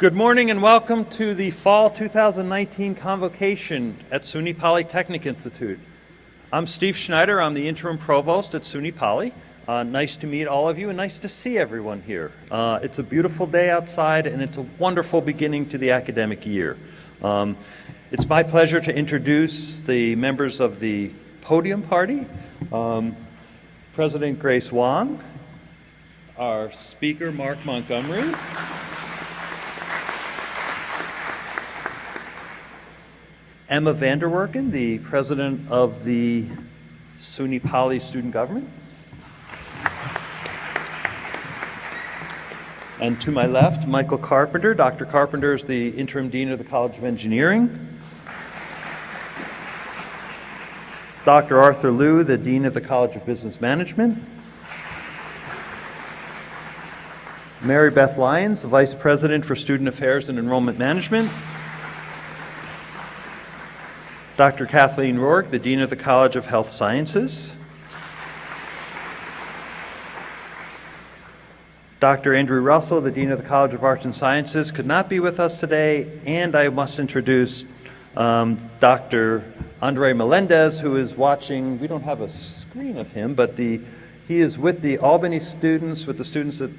Good morning and welcome to the Fall 2019 Convocation at SUNY Polytechnic Institute. I'm Steve Schneider. I'm the Interim Provost at SUNY Poly. Nice to meet all of you and nice to see everyone here. It's a beautiful day outside and it's a wonderful beginning to the academic year. It's my pleasure to introduce the members of the podium party. President Grace Wang, our speaker Mark Montgomery, Emma Vanderwerken, the president of the SUNY Poly Student Government. And to my left, Michael Carpenter. Dr. Carpenter is the interim dean of the College of Engineering. Dr. Arthur Liu, the dean of the College of Business Management. Mary Beth Lyons, the vice president for Student Affairs and Enrollment Management. Dr. Kathleen Rourke, the dean of the College of Health Sciences. Dr. Andrew Russell, the dean of the College of Arts and Sciences, could not be with us today, and I must introduce Dr. Andre Melendez, who is watching. We don't have a screen of him, but he is with the Albany students, with the students at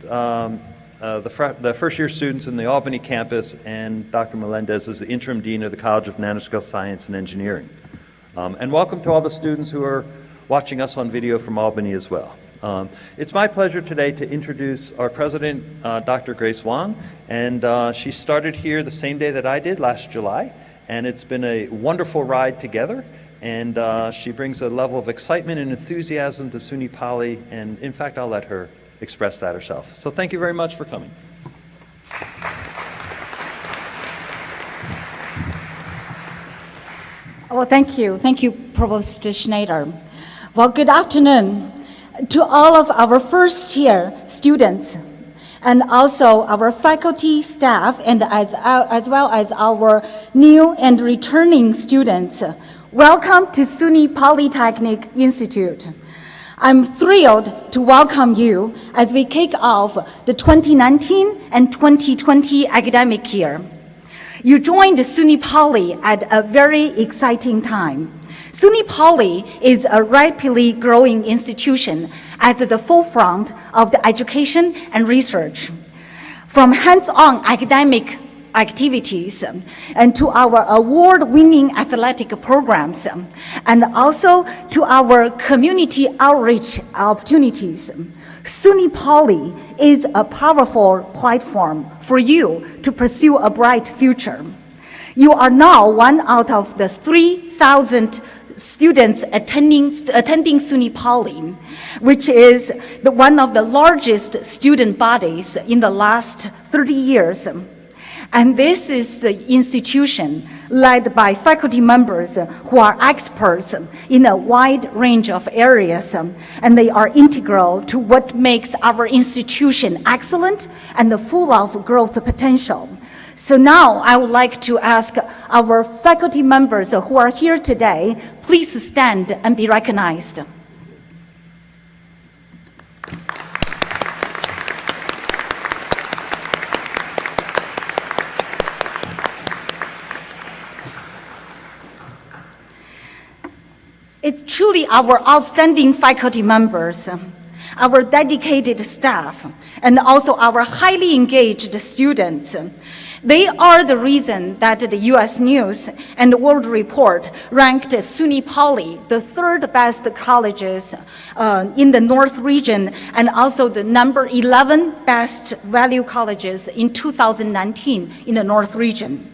the first-year students in the Albany campus, and Dr. Melendez is the interim dean of the College of Nanoscale Science and Engineering. And welcome to all the students who are watching us on video from Albany as well. It's my pleasure today to introduce our president, Dr. Grace Wang, and she started here the same day that I did, last July, and it's been a wonderful ride together, and she brings a level of excitement and enthusiasm to SUNY Poly, and in fact, I'll let her express that herself. So thank you very much for coming. Well, thank you. Thank you, Provost Schneider. Well, good afternoon to all of our first-year students and also our faculty, staff, and as well as our new and returning students. Welcome to SUNY Polytechnic Institute. I'm thrilled to welcome you as we kick off the 2019 and 2020 academic year. You joined SUNY Poly at a very exciting time. SUNY Poly is a rapidly growing institution at the forefront of the education and research. From hands-on academic activities and to our award-winning athletic programs and also to our community outreach opportunities, SUNY Poly is a powerful platform for you to pursue a bright future. You are now one out of the 3,000 students attending SUNY Poly, which is one of the largest student bodies in the last 30 years. And this is the institution led by faculty members who are experts in a wide range of areas, and they are integral to what makes our institution excellent and full of growth potential. So now I would like to ask our faculty members who are here today, please stand and be recognized. It's truly our outstanding faculty members, our dedicated staff, and also our highly engaged students. They are the reason that the U.S. News and World Report ranked SUNY Poly the third best colleges in the North region and also the number 11 best value colleges in 2019 in the North region.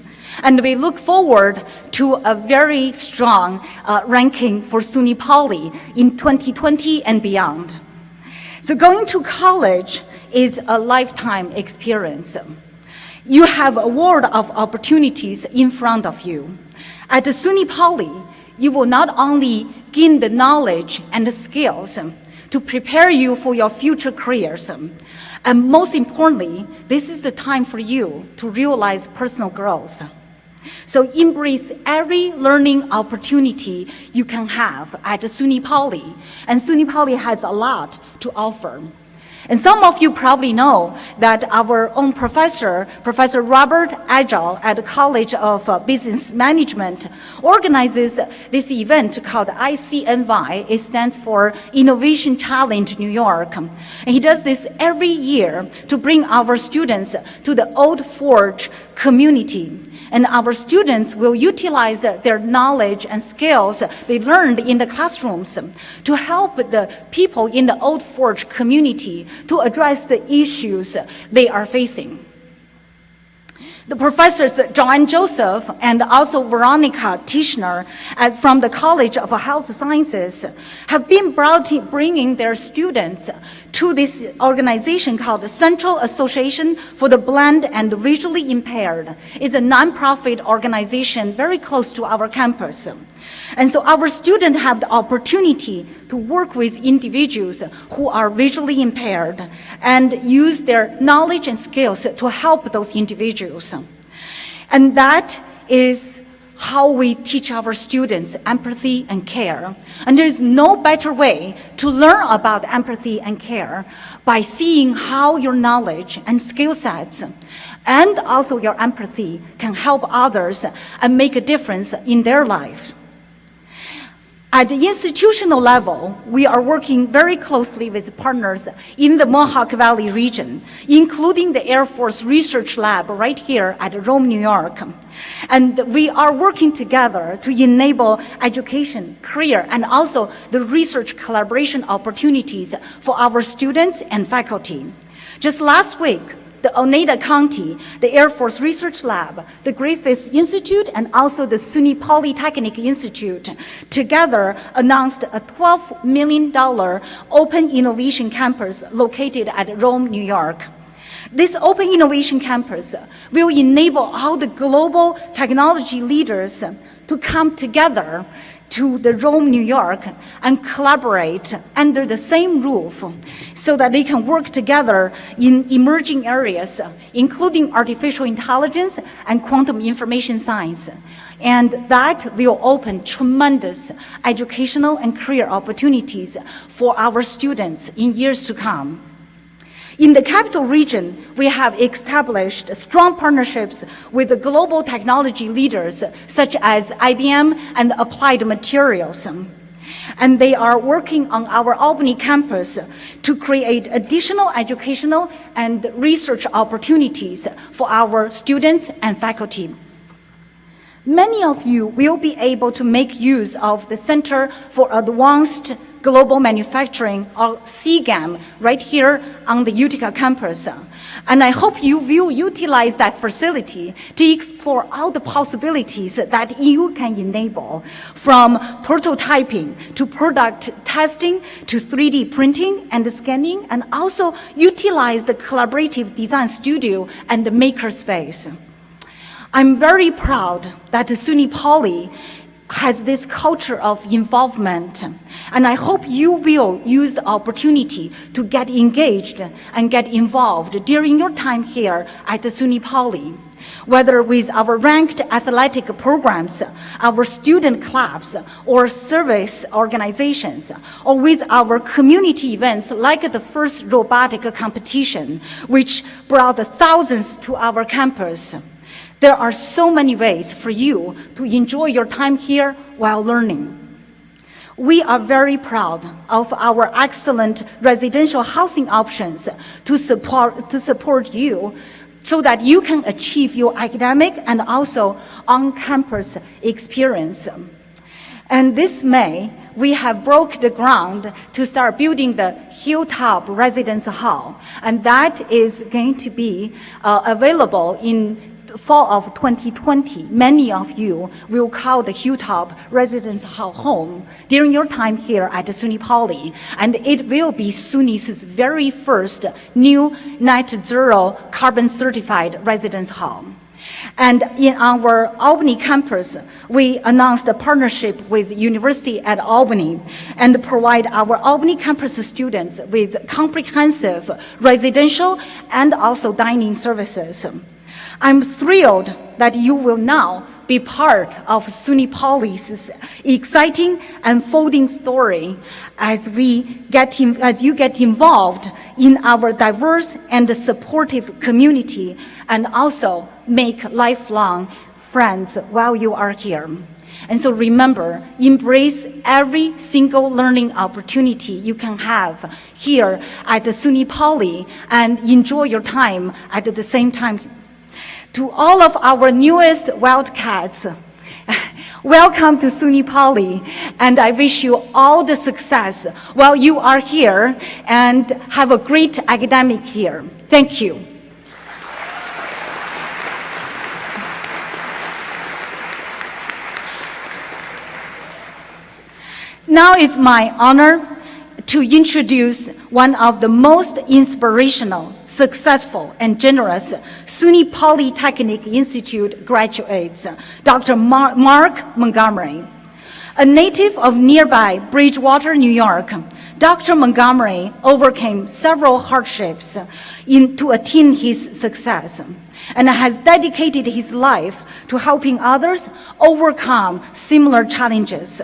And we look forward to a very strong ranking for SUNY Poly in 2020 and beyond. So going to college is a lifetime experience. You have a world of opportunities in front of you. At SUNY Poly, you will not only gain the knowledge and the skills to prepare you for your future careers, and most importantly, this is the time for you to realize personal growth. So embrace every learning opportunity you can have at SUNY Poly, and SUNY Poly has a lot to offer. And some of you probably know that our own professor, Professor Robert Agile at the College of Business Management, organizes this event called ICNY. It stands for Innovation Challenge New York. And he does this every year to bring our students to the Old Forge community. And our students will utilize their knowledge and skills they learned in the classrooms to help the people in the Old Forge community to address the issues they are facing. The professors John Joseph and also Veronica Tischner from the College of Health Sciences have been bringing their students to this organization called the Central Association for the Blind and Visually Impaired. It's a nonprofit organization very close to our campus. And so our students have the opportunity to work with individuals who are visually impaired and use their knowledge and skills to help those individuals. And that is how we teach our students empathy and care. And there is no better way to learn about empathy and care by seeing how your knowledge and skill sets and also your empathy can help others and make a difference in their life. At the institutional level, we are working very closely with partners in the Mohawk Valley region, including the Air Force Research Lab right here at Rome, New York. And we are working together to enable education, career, and also the research collaboration opportunities for our students and faculty. Just last week, the Oneida County, the Air Force Research Lab, the Griffith Institute, and also the SUNY Polytechnic Institute together announced a $12 million open innovation campus located at Rome, New York. This open innovation campus will enable all the global technology leaders to come together to the Rome, New York, and collaborate under the same roof so that they can work together in emerging areas, including artificial intelligence and quantum information science. And that will open tremendous educational and career opportunities for our students in years to come. In the capital region, we have established strong partnerships with the global technology leaders such as IBM and Applied Materials. And they are working on our Albany campus to create additional educational and research opportunities for our students and faculty. Many of you will be able to make use of the Center for Advanced Global Manufacturing, or CGAM, right here on the Utica campus. And I hope you will utilize that facility to explore all the possibilities that you can enable, from prototyping to product testing to 3D printing and scanning, and also utilize the collaborative design studio and the makerspace. I'm very proud that SUNY Poly has this culture of involvement, and I hope you will use the opportunity to get engaged and get involved during your time here at the SUNY Poly, whether with our ranked athletic programs, our student clubs, or service organizations, or with our community events like the first robotic competition, which brought thousands to our campus. There are so many ways for you to enjoy your time here while learning. We are very proud of our excellent residential housing options to support you so that you can achieve your academic and also on-campus experience. And this May, we have broke the ground to start building the Hilltop Residence Hall, and that is going to be available in fall of 2020. Many of you will call the Hilltop Residence Hall home during your time here at the SUNY Poly, and it will be SUNY's very first new net zero carbon certified residence hall. And in our Albany campus, we announced a partnership with University at Albany and provide our Albany campus students with comprehensive residential and also dining services. I'm thrilled that you will now be part of SUNY Poly's exciting unfolding story as you get involved in our diverse and supportive community, and also make lifelong friends while you are here. And so remember, embrace every single learning opportunity you can have here at the SUNY Poly and enjoy your time at the same time. To all of our newest Wildcats, welcome to SUNY Poly, and I wish you all the success while you are here, and have a great academic year. Thank you. Now it's my honor to introduce one of the most inspirational, successful, and generous SUNY Polytechnic Institute graduates, Dr. Mark Montgomery. A native of nearby Bridgewater, New York, Dr. Montgomery overcame several hardships to attain his success, and has dedicated his life to helping others overcome similar challenges.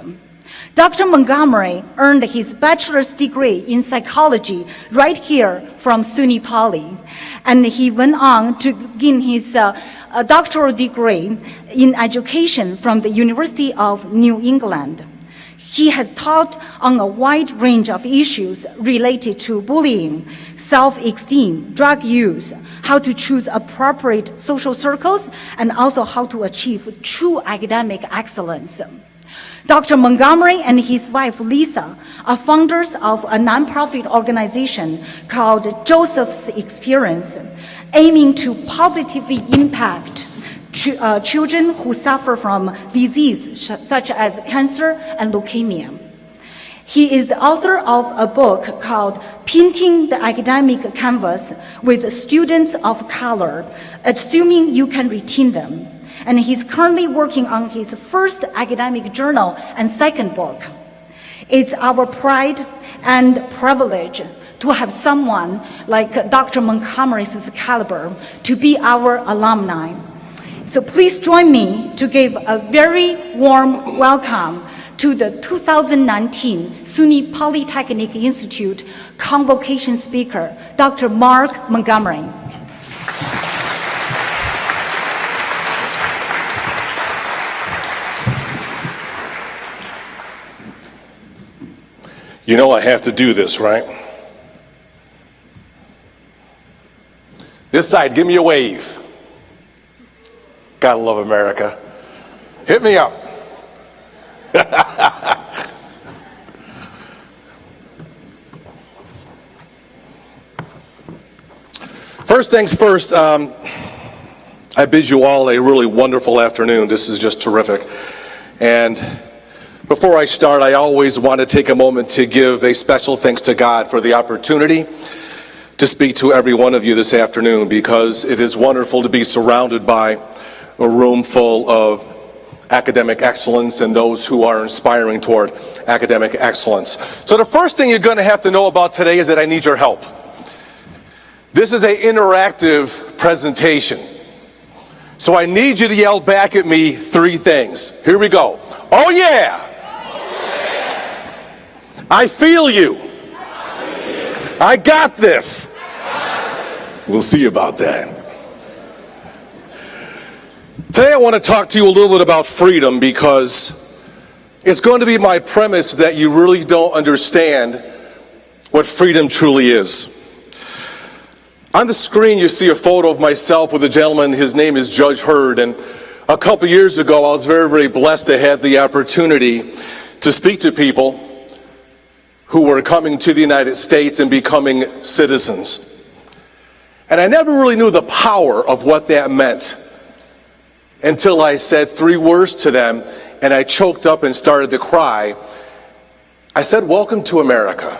Dr. Montgomery earned his bachelor's degree in psychology right here from SUNY Poly, and he went on to gain his doctoral degree in education from the University of New England. He has taught on a wide range of issues related to bullying, self-esteem, drug use, how to choose appropriate social circles, and also how to achieve true academic excellence. Dr. Montgomery and his wife, Lisa, are founders of a nonprofit organization called Joseph's Experience, aiming to positively impact children who suffer from disease such as cancer and leukemia. He is the author of a book called Painting the Academic Canvas with Students of Color, assuming you can retain them. And he's currently working on his first academic journal and second book. It's our pride and privilege to have someone like Dr. Montgomery's caliber to be our alumni. So please join me to give a very warm welcome to the 2019 SUNY Polytechnic Institute Convocation speaker, Dr. Mark Montgomery. You know I have to do this, right? This side, give me a wave. Gotta love America. Hit me up. First things first, I bid you all a really wonderful afternoon. This is just terrific. And before I start, I always want to take a moment to give a special thanks to God for the opportunity to speak to every one of you this afternoon, because it is wonderful to be surrounded by a room full of academic excellence and those who are inspiring toward academic excellence. So the first thing you're going to have to know about today is that I need your help. This is an interactive presentation. So I need you to yell back at me 3 things. Here we go. Oh yeah! I feel you. I got this. We'll see about that. Today I want to talk to you a little bit about freedom, because it's going to be my premise that you really don't understand what freedom truly is. On the screen you see a photo of myself with a gentleman. His name is Judge Hurd, and a couple years ago I was very, very blessed to have the opportunity to speak to people who were coming to the United States and becoming citizens. And I never really knew the power of what that meant until I said 3 words to them, and I choked up and started to cry. I said, "Welcome to America."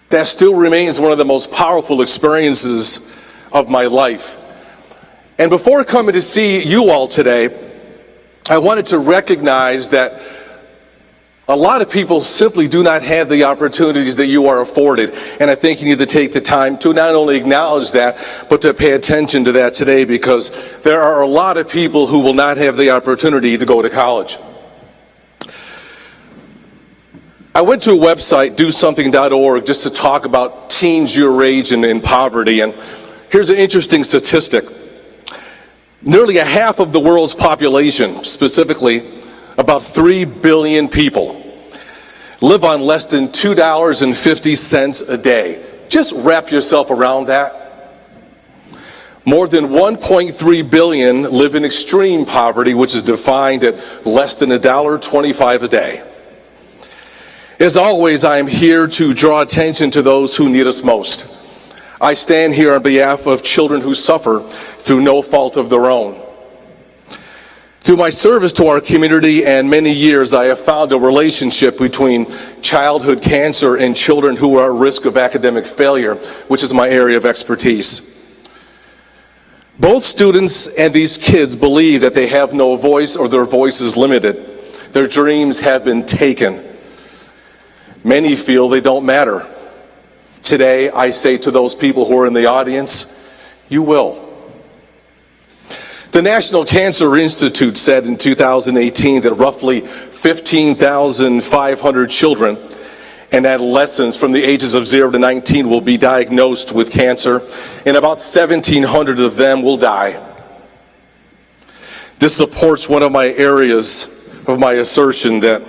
That still remains one of the most powerful experiences of my life. And before coming to see you all today, I wanted to recognize that A lot of people simply do not have the opportunities that you are afforded. And I think you need to take the time to not only acknowledge that, but to pay attention to that today, because there are a lot of people who will not have the opportunity to go to college. I went to a website, dosomething.org, just to talk about teens your age and in poverty. And here's an interesting statistic. Nearly a half of the world's population, specifically about 3 billion people, live on less than $2.50 a day. Just wrap yourself around that. More than 1.3 billion live in extreme poverty, which is defined at less than $1.25 a day. As always, I am here to draw attention to those who need us most. I stand here on behalf of children who suffer through no fault of their own. Through my service to our community and many years, I have found a relationship between childhood cancer and children who are at risk of academic failure, which is my area of expertise. Both students and these kids believe that they have no voice or their voice is limited. Their dreams have been taken. Many feel they don't matter. Today, I say to those people who are in the audience, you will. The National Cancer Institute said in 2018 that roughly 15,500 children and adolescents from the ages of 0 to 19 will be diagnosed with cancer, and about 1,700 of them will die. This supports one of my areas of my assertion that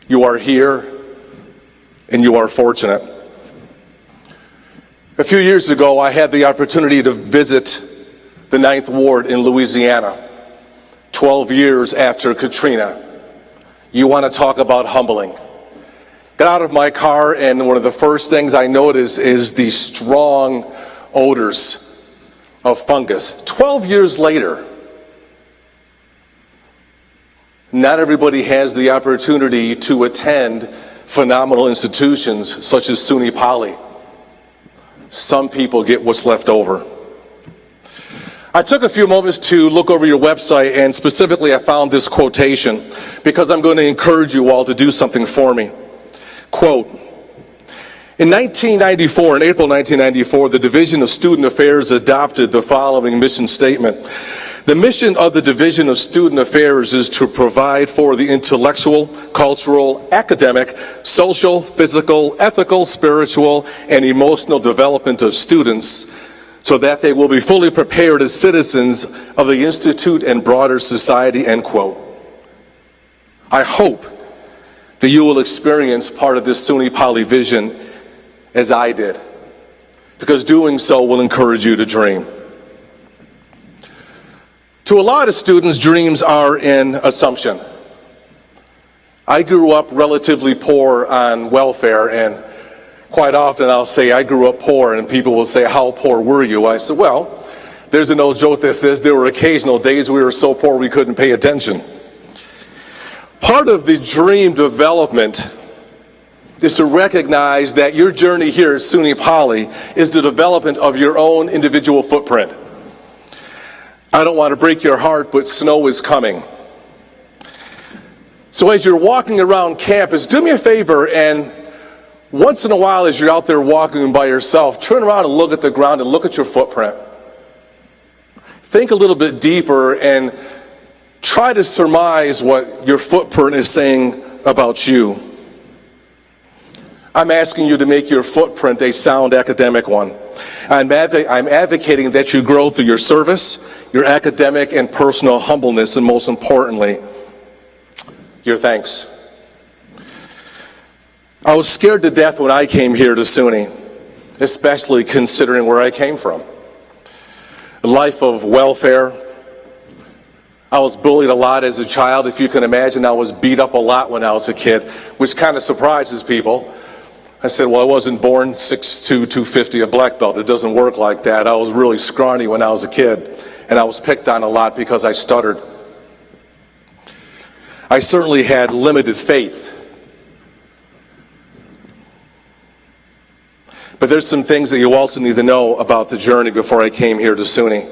you are here and you are fortunate. A few years ago, I had the opportunity to visit the 9th Ward in Louisiana, 12 years after Katrina. You want to talk about humbling. Got out of my car, and one of the first things I noticed is the strong odors of fungus. 12 years later, not everybody has the opportunity to attend phenomenal institutions such as SUNY Poly. Some people get what's left over. I took a few moments to look over your website, and specifically I found this quotation because I'm going to encourage you all to do something for me. Quote, in April 1994, the Division of Student Affairs adopted the following mission statement. The mission of the Division of Student Affairs is to provide for the intellectual, cultural, academic, social, physical, ethical, spiritual, and emotional development of students so that they will be fully prepared as citizens of the Institute and broader society, end quote. I hope that you will experience part of this SUNY Poly vision as I did, because doing so will encourage you to dream. To a lot of students, dreams are an assumption. I grew up relatively poor on welfare, and quite often I'll say I grew up poor, and people will say, how poor were you? I said, well, there's an old joke that says there were occasional days we were so poor we couldn't pay attention. Part of the dream development is to recognize that your journey here at SUNY Poly is the development of your own individual footprint. I don't want to break your heart, but snow is coming. So as you're walking around campus, do me a favor, and once in a while as you're out there walking by yourself, turn around and look at the ground and look at your footprint. Think a little bit deeper and try to surmise what your footprint is saying about you. I'm asking you to make your footprint a sound academic one. I'm advocating that you grow through your service, your academic and personal humbleness, and most importantly, your thanks. I was scared to death when I came here to SUNY, especially considering where I came from. A life of welfare. I was bullied a lot as a child. If you can imagine, I was beat up a lot when I was a kid, which kind of surprises people. I said, well, I wasn't born 6'2", 250, a black belt. It doesn't work like that. I was really scrawny when I was a kid, and I was picked on a lot because I stuttered. I certainly had limited faith. But there's some things that you also need to know about the journey before I came here to SUNY.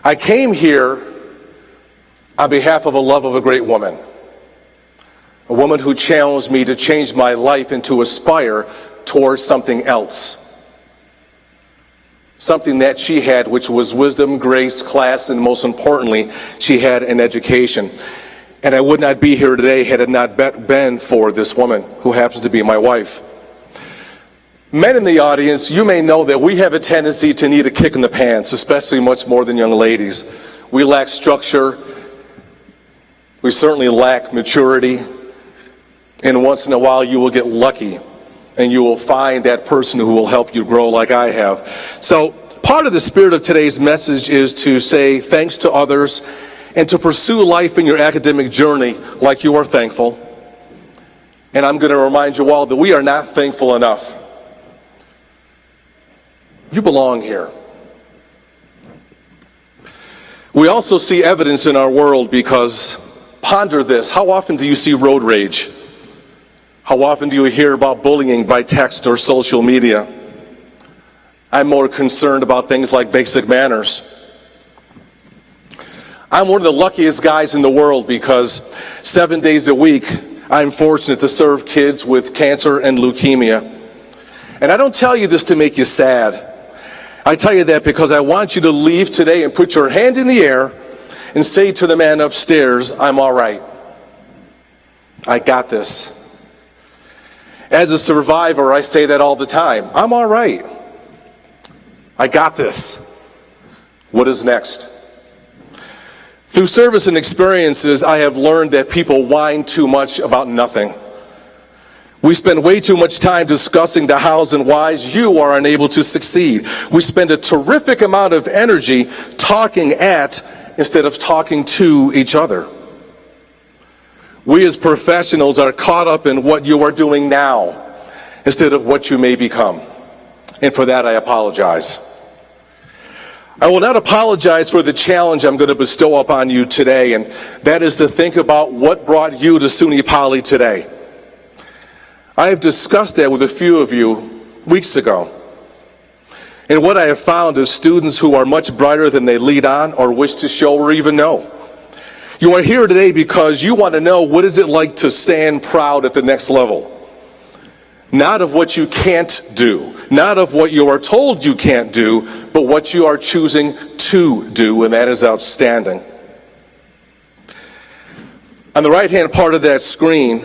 I came here on behalf of a love of a great woman, a woman who challenged me to change my life and to aspire towards something else. Something that she had, which was wisdom, grace, class, and most importantly, she had an education. And I would not be here today had it not been for this woman who happens to be my wife. Men in the audience, you may know that we have a tendency to need a kick in the pants, especially much more than young ladies. We lack structure. We certainly lack maturity. And once in a while you will get lucky and you will find that person who will help you grow like I have. So part of the spirit of today's message is to say thanks to others and to pursue life in your academic journey like you are thankful. And I'm going to remind you all that we are not thankful enough. You belong here. We also see evidence in our world because, ponder this, how often do you see road rage? How often do you hear about bullying by text or social media? I'm more concerned about things like basic manners. I'm one of the luckiest guys in the world because 7 days a week, I'm fortunate to serve kids with cancer and leukemia. And I don't tell you this to make you sad. I tell you that because I want you to leave today and put your hand in the air and say to the man upstairs, I'm all right. I got this. As a survivor, I say that all the time. I'm all right. I got this. What is next? Through service and experiences, I have learned that people whine too much about nothing. We spend way too much time discussing the hows and whys you are unable to succeed. We spend a terrific amount of energy talking at instead of talking to each other. We as professionals are caught up in what you are doing now instead of what you may become. And for that, I apologize. I will not apologize for the challenge I'm going to bestow upon you today, and that is to think about what brought you to SUNY Poly today. I have discussed that with a few of you weeks ago. And what I have found is students who are much brighter than they lead on or wish to show or even know. You are here today because you want to know what is it like to stand proud at the next level. Not of what you can't do, not of what you are told you can't do, but what you are choosing to do, and that is outstanding. On the right-hand part of that screen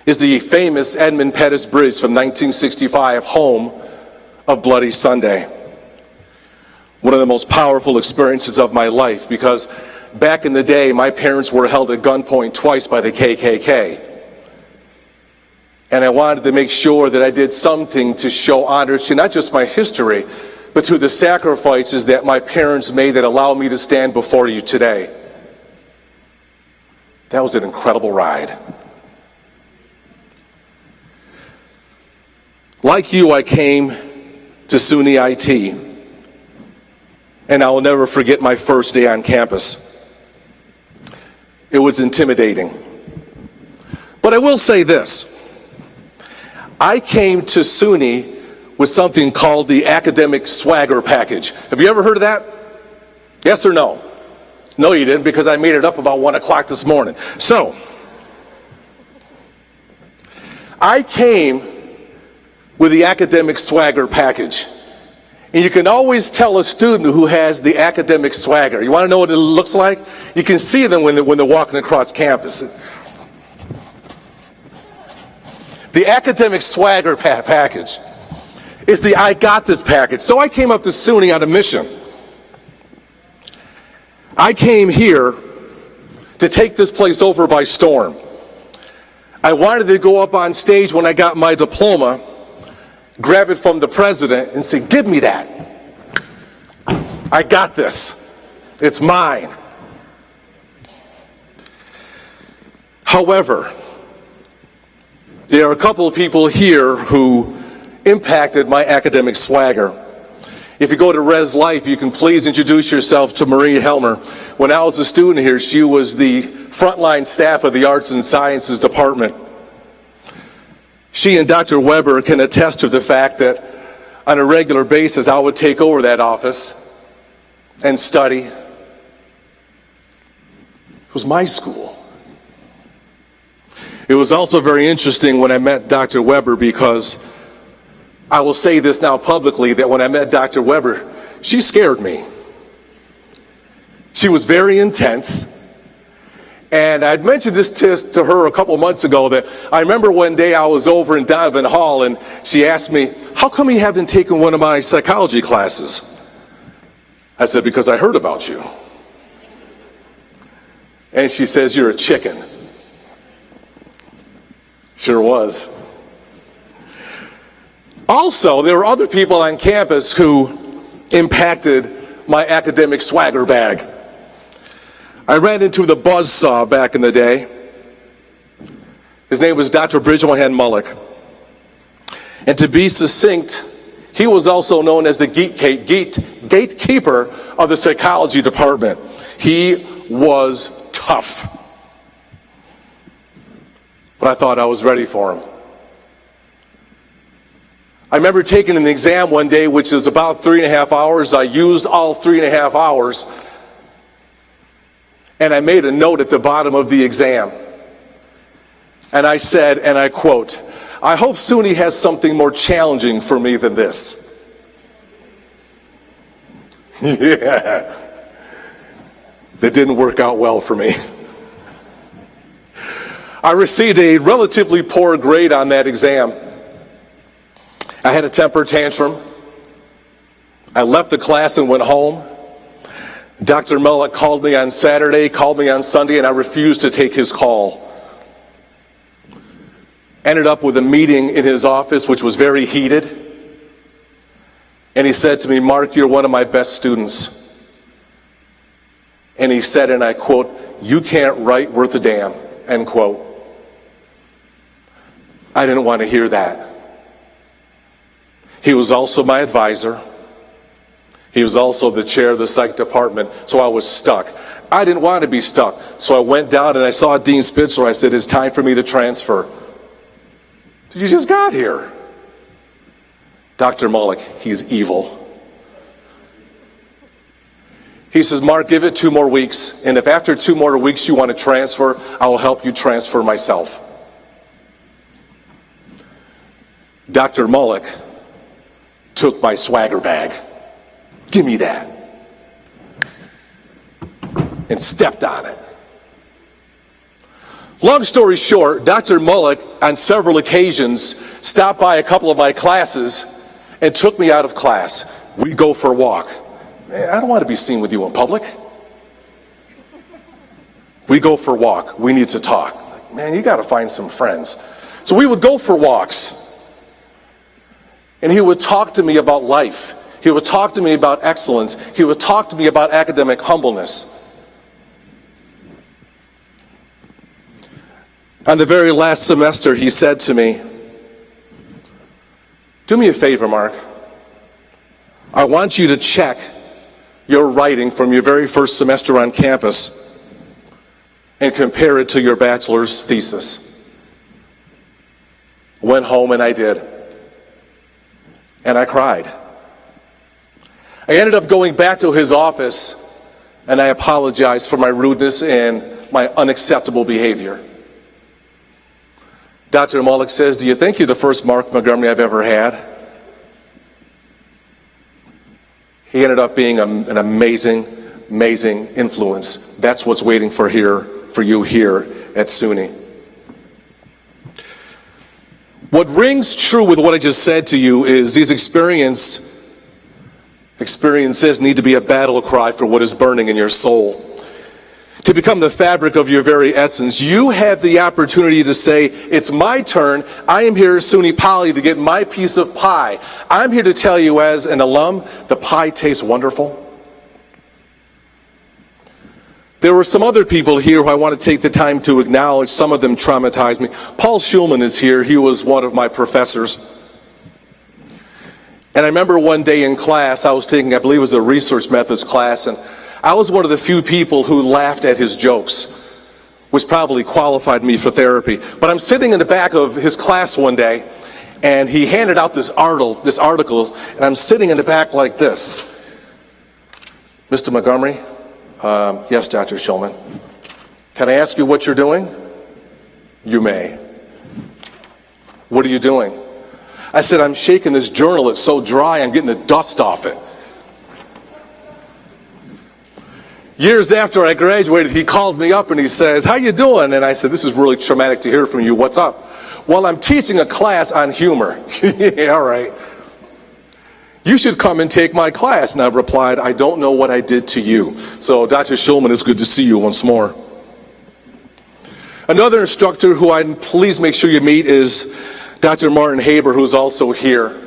is the famous Edmund Pettus Bridge from 1965, home of Bloody Sunday. One of the most powerful experiences of my life because back in the day, my parents were held at gunpoint twice by the KKK. And I wanted to make sure that I did something to show honor to not just my history, but to the sacrifices that my parents made that allow me to stand before you today. That was an incredible ride. Like you, I came to SUNY IT, and I will never forget my first day on campus. It was intimidating. But I will say this. I came to SUNY with something called the Academic Swagger Package. Have you ever heard of that? Yes or no? No, you didn't, because I made it up about 1 o'clock this morning. So, I came with the Academic Swagger Package. And you can always tell a student who has the academic swagger. You want to know what it looks like? You can see them when they're walking across campus. The Academic Swagger Package is the I Got This package. So I came up to SUNY on a mission. I came here to take this place over by storm. I wanted to go up on stage when I got my diploma, grab it from the president and say, give me that. I got this. It's mine. However, there are a couple of people here who impacted my academic swagger. If you go to Res Life, you can please introduce yourself to Marie Helmer. When I was a student here, she was the frontline staff of the Arts and Sciences Department. She and Dr. Weber can attest to the fact that on a regular basis, I would take over that office and study It was my school. It was also very interesting when I met Dr. Weber, because I will say this now publicly, that when I met Dr. Weber, she scared me. She was very intense. And I'd mentioned this to her a couple months ago, that I remember one day I was over in Donovan Hall and she asked me, how come you haven't taken one of my psychology classes? I said, because I heard about you. And she says, you're a chicken. Sure was. Also, there were other people on campus who impacted my academic swagger bag. I ran into the buzzsaw back in the day. His name was Dr. Bridgman Mullock. And to be succinct, he was also known as the gatekeeper of the psychology department. He was tough. But I thought I was ready for him. I remember taking an exam one day, which is about 3.5 hours. I used all 3.5 hours. And I made a note at the bottom of the exam. And I said, and I quote, I hope SUNY has something more challenging for me than this. Yeah. That didn't work out well for me. I received a relatively poor grade on that exam. I had a temper tantrum. I left the class and went home. Dr. Mullock called me on Saturday, called me on Sunday, and I refused to take his call. Ended up with a meeting in his office, which was very heated. And he said to me, Mark, you're one of my best students. And he said, and I quote, you can't write worth a damn, end quote. I didn't want to hear that. He was also my advisor. He was also the chair of the psych department, so I was stuck. I didn't want to be stuck, so I went down and I saw Dean Spitzer. I said, it's time for me to transfer. You just got here. Dr. Mullock, he's evil. He says, Mark, give it 2 more weeks, and if after 2 more weeks you want to transfer, I will help you transfer myself. Dr. Mullock took my swagger bag. Give me that. And stepped on it. Long story short, Dr. Mullock on several occasions stopped by a couple of my classes and took me out of class. We'd go for a walk. Man, I don't want to be seen with you in public. We go for a walk. We need to talk. Like, man, you got to find some friends. So we would go for walks. And he would talk to me about life. He would talk to me about excellence. He would talk to me about academic humbleness. On the very last semester, he said to me, do me a favor, Mark. I want you to check your writing from your very first semester on campus and compare it to your bachelor's thesis. Went home and I did. And I cried. I ended up going back to his office and I apologized for my rudeness and my unacceptable behavior. Dr. Mullock says, do you think you're the first Mark Montgomery I've ever had? He ended up being an amazing, amazing influence. That's what's waiting for you here at SUNY. What rings true with what I just said to you is these experiences need to be a battle cry for what is burning in your soul. To become the fabric of your very essence, you have the opportunity to say, it's my turn. I am here at SUNY Poly to get my piece of pie. I'm here to tell you as an alum, the pie tastes wonderful. There were some other people here who I want to take the time to acknowledge. Some of them traumatized me. Paul Schulman is here. He was one of my professors. And I remember one day in class, I was taking, I believe it was a research methods class, and I was one of the few people who laughed at his jokes, which probably qualified me for therapy. But I'm sitting in the back of his class one day, and he handed out this article, and I'm sitting in the back like this. Mr. Montgomery? Yes, Dr. Schulman. Can I ask you what you're doing? You may. What are you doing? I said, I'm shaking this journal. It's so dry, I'm getting the dust off it. Years after I graduated, he called me up and he says, how you doing? And I said, this is really traumatic to hear from you. What's up? Well, I'm teaching a class on humor. Yeah, all right. You should come and take my class. And I've replied, I don't know what I did to you. So, Dr. Schulman, it's good to see you once more. Another instructor who I'd please make sure you meet is Dr. Martin Haber, who's also here.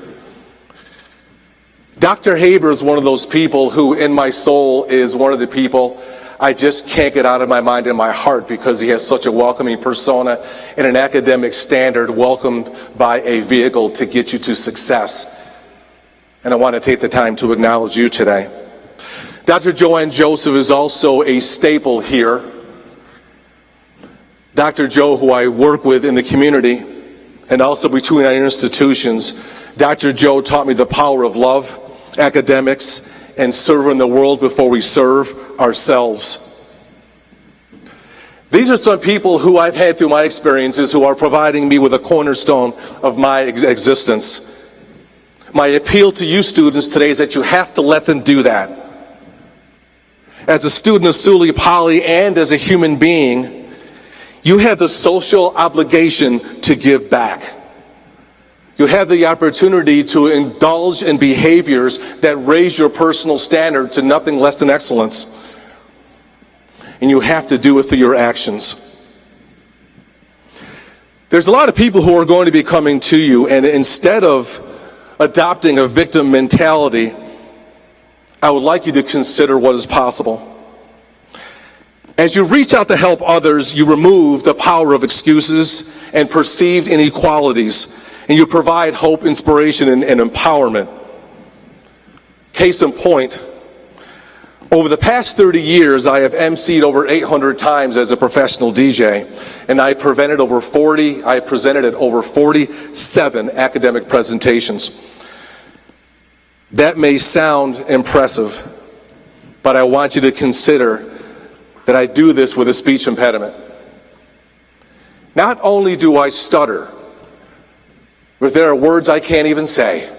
Dr. Haber is one of those people who, in my soul, is one of the people I just can't get out of my mind and my heart because he has such a welcoming persona and an academic standard welcomed by a vehicle to get you to success. And I want to take the time to acknowledge you today. Dr. Joanne Joseph is also a staple here. Dr. Joe, who I work with in the community and also between our institutions, Dr. Joe taught me the power of love, academics, and serving the world before we serve ourselves. These are some people who I've had through my experiences who are providing me with a cornerstone of my existence. My appeal to you students today is that you have to let them do that. As a student of SUNY Poly and as a human being, you have the social obligation to give back. You have the opportunity to indulge in behaviors that raise your personal standard to nothing less than excellence. And you have to do it through your actions. There's a lot of people who are going to be coming to you, and instead of adopting a victim mentality, I would like you to consider what is possible. As you reach out to help others, you remove the power of excuses and perceived inequalities, and you provide hope, inspiration, and empowerment. Case in point, over the past 30 years, I have emceed over 800 times as a professional DJ, and I presented at over 47 academic presentations. That may sound impressive, but I want you to consider that I do this with a speech impediment. Not only do I stutter, but there are words I can't even say.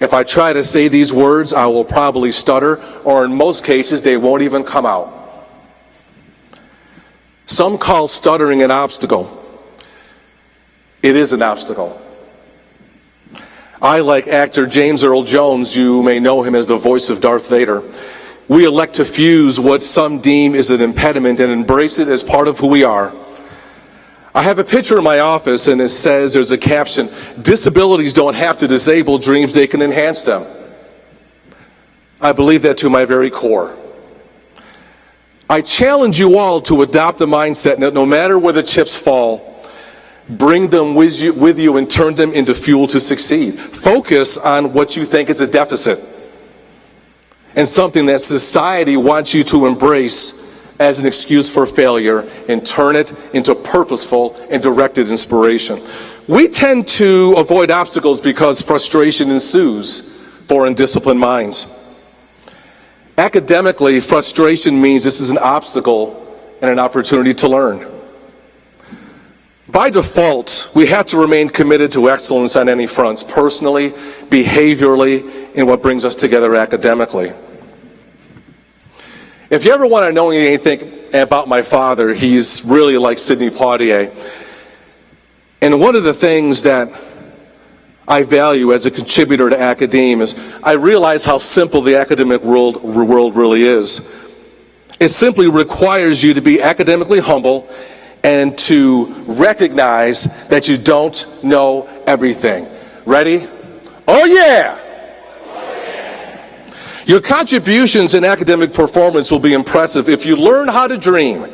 If I try to say these words, I will probably stutter, or in most cases, they won't even come out. Some call stuttering an obstacle. It is an obstacle. I, like actor James Earl Jones, you may know him as the voice of Darth Vader, we elect to fuse what some deem is an impediment and embrace it as part of who we are. I have a picture in my office and it says, there's a caption, disabilities don't have to disable dreams, they can enhance them. I believe that to my very core. I challenge you all to adopt the mindset that no matter where the chips fall, bring them with you and turn them into fuel to succeed. Focus on what you think is a deficit and something that society wants you to embrace as an excuse for failure and turn it into purposeful and directed inspiration. We tend to avoid obstacles because frustration ensues for undisciplined minds. Academically, frustration means this is an obstacle and an opportunity to learn. By default, we have to remain committed to excellence on any fronts, personally, behaviorally, and what brings us together academically. If you ever want to know anything about my father, he's really like Sidney Poitier. And one of the things that I value as a contributor to academia is I realize how simple the academic world really is. It simply requires you to be academically humble and to recognize that you don't know everything. Ready? Oh yeah! Your contributions in academic performance will be impressive if you learn how to dream.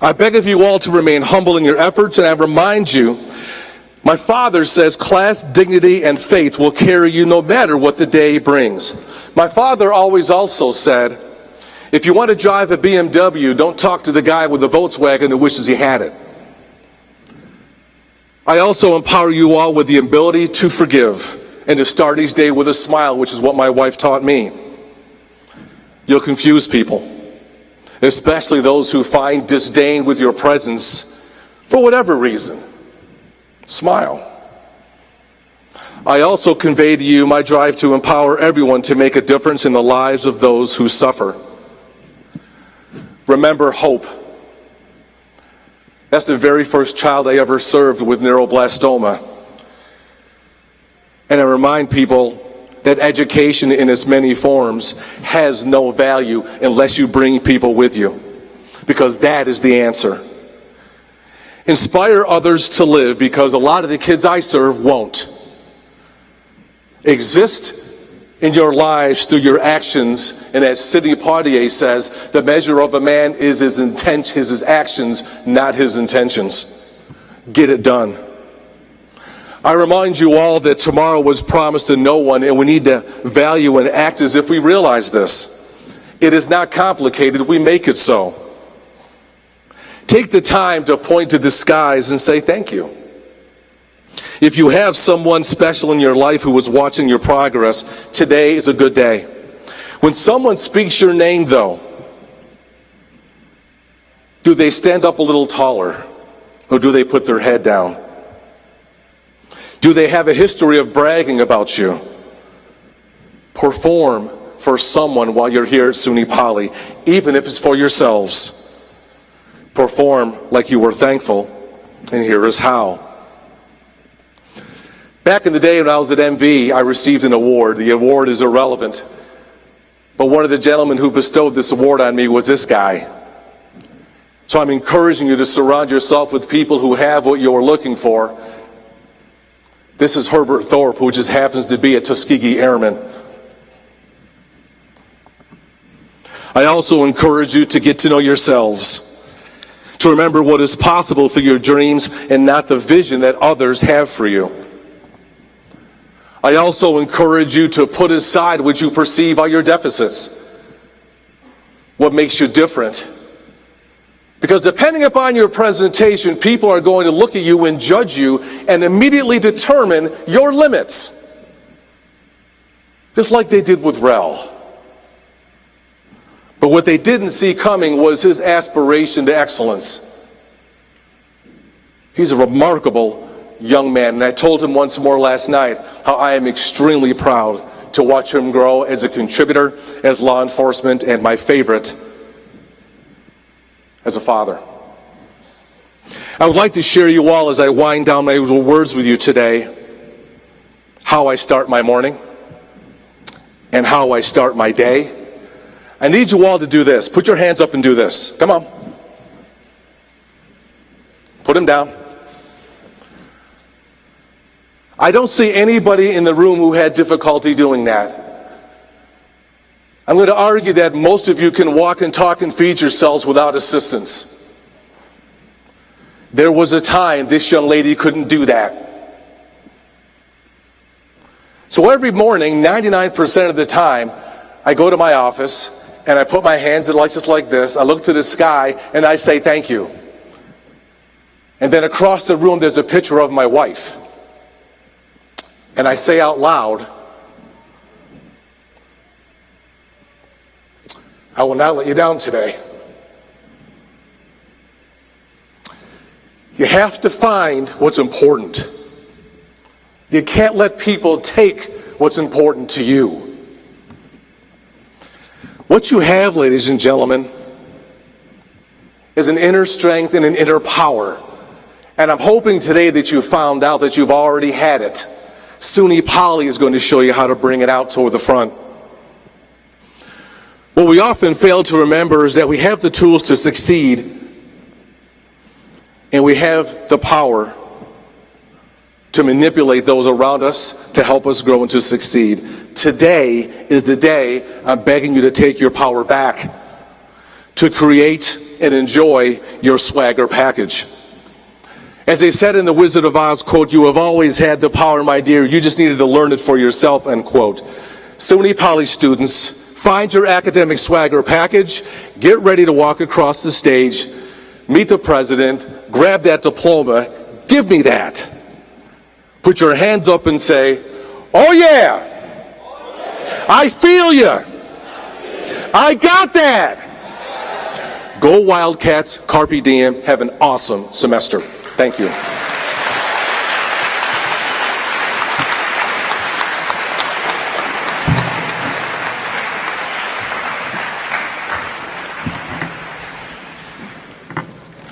I beg of you all to remain humble in your efforts, and I remind you, my father says class, dignity, and faith will carry you no matter what the day brings. My father always also said, if you want to drive a BMW, don't talk to the guy with the Volkswagen who wishes he had it. I also empower you all with the ability to forgive and to start each day with a smile, which is what my wife taught me. You'll confuse people. especially those who find disdain with your presence for whatever reason. Smile. I also convey to you my drive to empower everyone to make a difference in the lives of those who suffer. Remember hope. That's the very first child I ever served with neuroblastoma. And I remind people that education in its many forms has no value unless you bring people with you, because that is the answer. Inspire others to live, because a lot of the kids I serve won't. Exist in your lives through your actions, and as Sidney Poitier says, the measure of a man is his actions, not his intentions. Get it done. I remind you all that tomorrow was promised to no one, and we need to value and act as if we realize this. It is not complicated, we make it so. Take the time to point to the skies and say thank you. If you have someone special in your life who is watching your progress, today is a good day. When someone speaks your name, though, do they stand up a little taller, or do they put their head down? Do they have a history of bragging about you? Perform for someone while you're here at SUNY Poly, even if it's for yourselves. Perform like you were thankful, and here is how. Back in the day when I was at MV, I received an award. The award is irrelevant, but one of the gentlemen who bestowed this award on me was this guy. So I'm encouraging you to surround yourself with people who have what you're looking for. This is Herbert Thorpe, who just happens to be a Tuskegee Airman. I also encourage you to get to know yourselves, to remember what is possible through your dreams and not the vision that others have for you. I also encourage you to put aside what you perceive are your deficits, what makes you different. Because depending upon your presentation, people are going to look at you and judge you and immediately determine your limits. Just like they did with Rel. But what they didn't see coming was his aspiration to excellence. He's a remarkable young man, and I told him once more last night how I am extremely proud to watch him grow as a contributor, as law enforcement, and my favorite, as a father. I would like to share you all, as I wind down my words with you today, how I start my morning and how I start my day. I need you all to do this. Put your hands up and do this. Come on. Put them down. I don't see anybody in the room who had difficulty doing that. I'm going to argue that most of you can walk and talk and feed yourselves without assistance. There was a time this young lady couldn't do that. So every morning, 99% of the time, I go to my office and I put my hands in just like this. I look to the sky and I say thank you. And then across the room there's a picture of my wife. And I say out loud, I will not let you down today. You have to find what's important. You can't let people take what's important to you. What you have, ladies and gentlemen, is an inner strength and an inner power. And I'm hoping today that you found out that you've already had it. SUNY Poly is going to show you how to bring it out toward the front. What we often fail to remember is that we have the tools to succeed, and we have the power to manipulate those around us to help us grow and to succeed. Today is the day I'm begging you to take your power back, to create and enjoy your swagger package. As they said in the Wizard of Oz, quote, "You have always had the power, my dear. You just needed to learn it for yourself," end quote. SUNY Poly students, find your academic swagger package, get ready to walk across the stage, meet the president, grab that diploma, give me that. Put your hands up and say, "Oh yeah, I feel you. I got that. Go Wildcats, Carpe Diem, have an awesome semester. Thank you.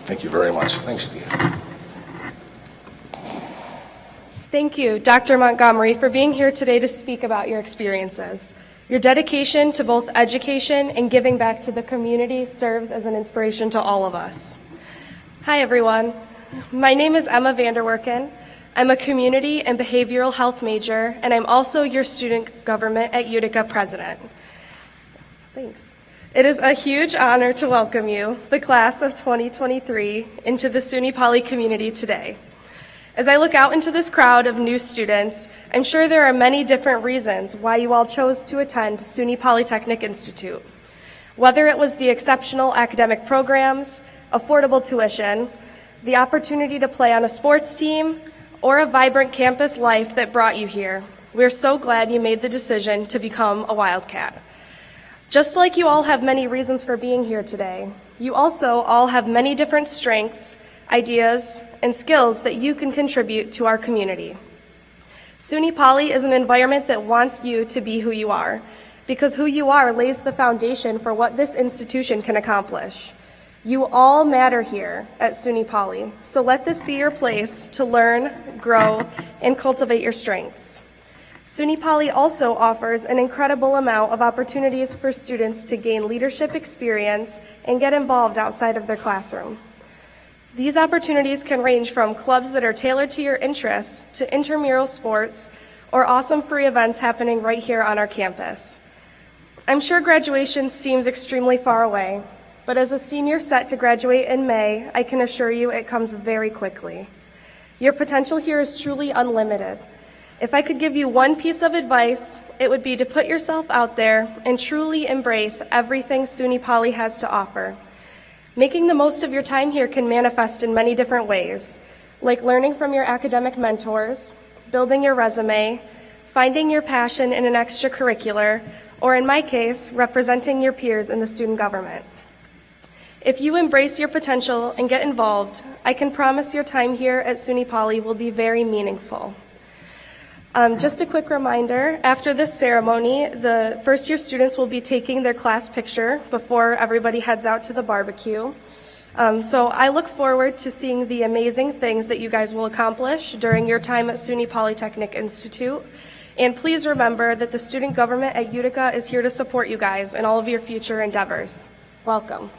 Thank you very much. Thanks, Steve. Thank you, Dr. Montgomery, for being here today to speak about your experiences. Your dedication to both education and giving back to the community serves as an inspiration to all of us. Hi, everyone. My name is Emma Vanderwerken. I'm a community and behavioral health major, and I'm also your student government at Utica president. Thanks. It is a huge honor to welcome you, the class of 2023, into the SUNY Poly community today. As I look out into this crowd of new students, I'm sure there are many different reasons why you all chose to attend SUNY Polytechnic Institute. Whether it was the exceptional academic programs, affordable tuition, the opportunity to play on a sports team, or a vibrant campus life that brought you here, we're so glad you made the decision to become a Wildcat. Just like you all have many reasons for being here today, you also all have many different strengths, ideas, and skills that you can contribute to our community. SUNY Poly is an environment that wants you to be who you are, because who you are lays the foundation for what this institution can accomplish. You all matter here at SUNY Poly, so let this be your place to learn, grow, and cultivate your strengths. SUNY Poly also offers an incredible amount of opportunities for students to gain leadership experience and get involved outside of their classroom. These opportunities can range from clubs that are tailored to your interests to intramural sports or awesome free events happening right here on our campus. I'm sure graduation seems extremely far away, but as a senior set to graduate in May, I can assure you it comes very quickly. Your potential here is truly unlimited. If I could give you one piece of advice, it would be to put yourself out there and truly embrace everything SUNY Poly has to offer. Making the most of your time here can manifest in many different ways, like learning from your academic mentors, building your resume, finding your passion in an extracurricular, or in my case, representing your peers in the student government. If you embrace your potential and get involved, I can promise your time here at SUNY Poly will be very meaningful. Just a quick reminder, after this ceremony, the first-year students will be taking their class picture before everybody heads out to the barbecue. So I look forward to seeing the amazing things that you guys will accomplish during your time at SUNY Polytechnic Institute. And please remember that the student government at Utica is here to support you guys in all of your future endeavors. Welcome.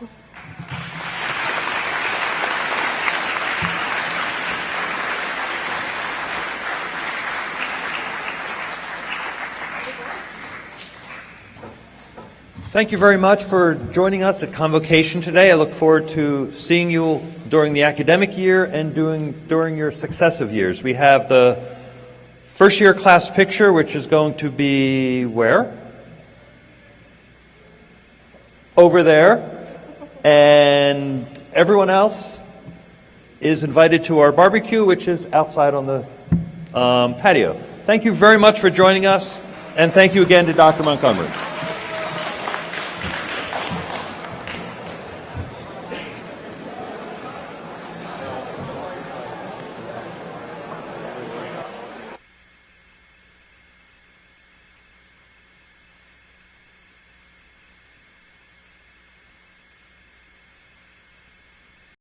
Thank you very much for joining us at Convocation today. I look forward to seeing you during the academic year and during your successive years. We have the first year class picture, which is going to be where? Over there. And everyone else is invited to our barbecue, which is outside on the patio. Thank you very much for joining us, and thank you again to Dr. Montgomery.